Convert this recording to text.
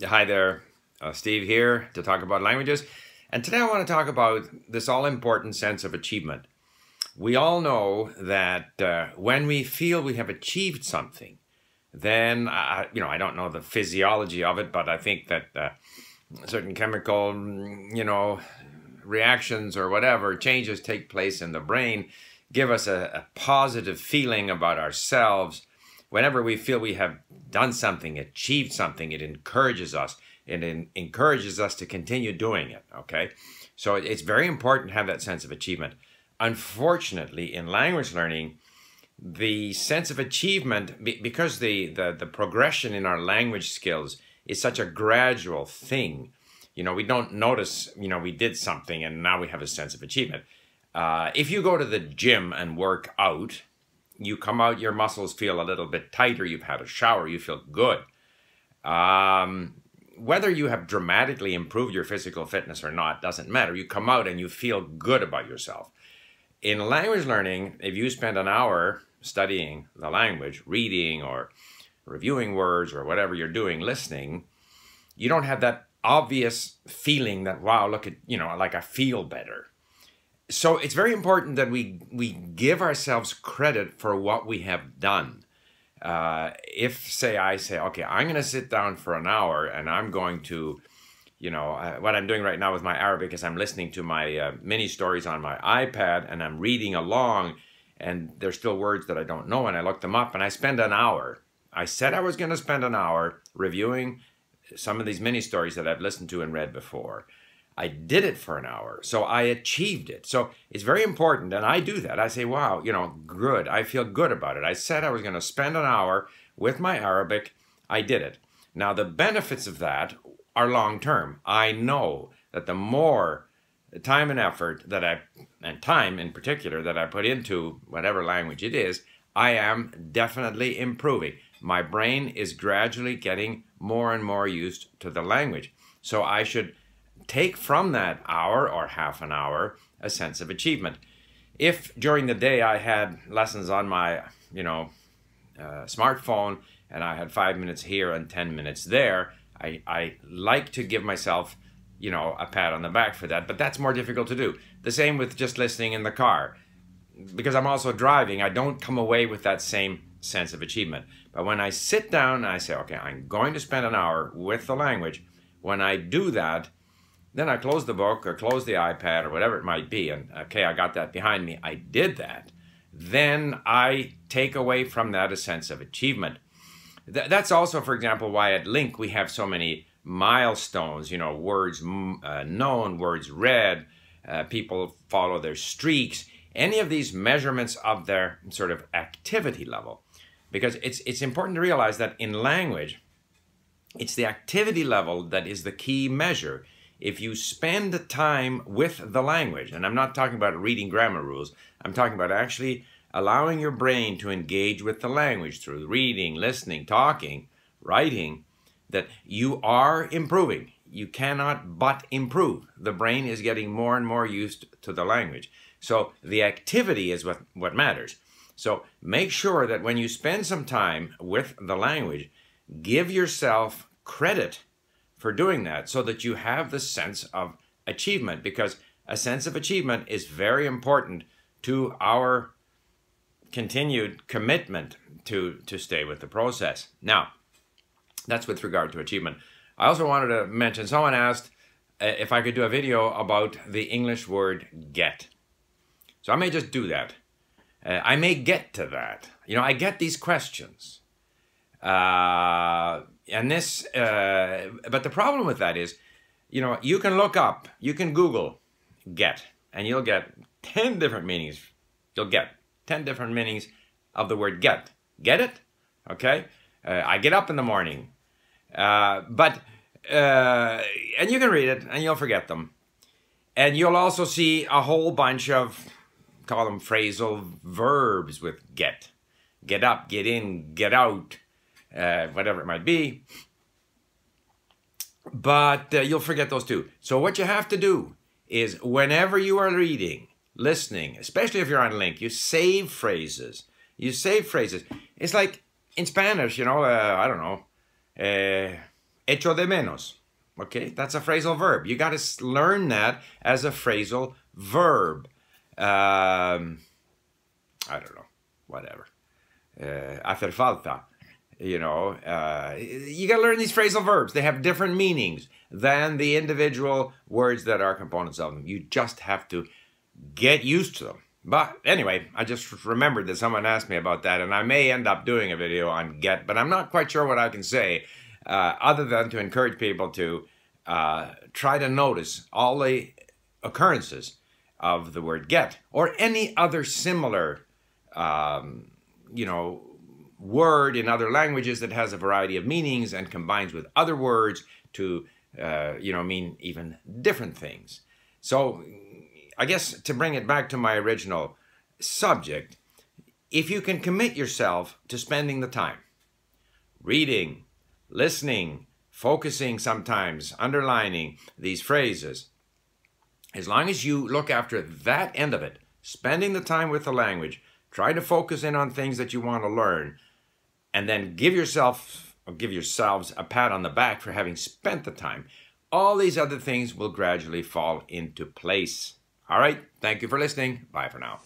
Hi there, Steve here to talk about languages. And today I want to talk about this all-important sense of achievement. We all know that when we feel we have achieved something, then, I don't know the physiology of it, but I think that certain chemical, reactions or whatever, changes take place in the brain, give us a positive feeling about ourselves. Whenever we feel we have done something, achieved something, it encourages us. It encourages us to continue doing it, okay? So it's very important to have that sense of achievement. Unfortunately, in language learning, the sense of achievement, because the progression in our language skills is such a gradual thing, we don't notice, we did something and now we have a sense of achievement. If you go to the gym and work out, you come out, your muscles feel a little bit tighter, you've had a shower, you feel good. Whether you have dramatically improved your physical fitness or not doesn't matter. You come out and you feel good about yourself. In language learning, if you spend an hour studying the language, reading or reviewing words or whatever you're doing, listening, you don't have that obvious feeling that, wow, look at, like I feel better. So it's very important that we give ourselves credit for what we have done. If, say, I say, okay, I'm going to sit down for an hour and I'm going to, what I'm doing right now with my Arabic is I'm listening to my mini stories on my iPad and I'm reading along, and there's still words that I don't know and I look them up and I spend an hour. I said I was going to spend an hour reviewing some of these mini stories that I've listened to and read before. I did it for an hour, so I achieved it. So it's very important, and I do that. I say, wow, good. I feel good about it. I said I was going to spend an hour with my Arabic. I did it. Now, the benefits of that are long-term. I know that the more time and effort and time in particular, that I put into whatever language it is, I am definitely improving. My brain is gradually getting more and more used to the language. So I should take from that hour or half an hour a sense of achievement. If during the day I had lessons on my, smartphone and I had 5 minutes here and 10 minutes there, I like to give myself, a pat on the back for that, but that's more difficult to do. The same with just listening in the car. Because I'm also driving, I don't come away with that same sense of achievement. But when I sit down and I say, okay, I'm going to spend an hour with the language, when I do that, then I close the book or close the iPad or whatever it might be, and okay, I got that behind me, I did that. Then I take away from that a sense of achievement. That's also, for example, why at LingQ we have so many milestones, words known, words read, people follow their streaks, any of these measurements of their sort of activity level. Because it's important to realize that in language, it's the activity level that is the key measure. If you spend time with the language, and I'm not talking about reading grammar rules, I'm talking about actually allowing your brain to engage with the language through reading, listening, talking, writing, that you are improving. You cannot but improve. The brain is getting more and more used to the language. So the activity is what matters. So make sure that when you spend some time with the language, give yourself credit for doing that so that you have the sense of achievement, because a sense of achievement is very important to our continued commitment to stay with the process. Now, that's with regard to achievement. I also wanted to mention, someone asked if I could do a video about the English word get. So I may just do that. I may get to that. I get these questions. And this, but the problem with that is, you can look up, you can Google get, and you'll get 10 different meanings. You'll get 10 different meanings of the word get. Get it? Okay? I get up in the morning. And you can read it and you'll forget them. And you'll also see a whole bunch of, call them phrasal verbs with get. Get up, get in, get out. Whatever it might be, but you'll forget those too. So what you have to do is whenever you are reading, listening, especially if you're on LingQ, you save phrases. It's like in Spanish, I don't know, Echo de menos. Okay, that's a phrasal verb. You got to learn that as a phrasal verb. I don't know, whatever. Hacer falta. You know, you got to learn these phrasal verbs. They have different meanings than the individual words that are components of them. You just have to get used to them. But anyway, I just remembered that someone asked me about that, and I may end up doing a video on get, but I'm not quite sure what I can say other than to encourage people to try to notice all the occurrences of the word get or any other similar, you know, word in other languages that has a variety of meanings and combines with other words to, you know, mean even different things. So I guess to bring it back to my original subject, if you can commit yourself to spending the time reading, listening, focusing sometimes, underlining these phrases, as long as you look after that end of it, spending the time with the language, try to focus in on things that you want to learn, and then give yourself or give yourselves a pat on the back for having spent the time, all these other things will gradually fall into place. All right, thank you for listening. Bye for now.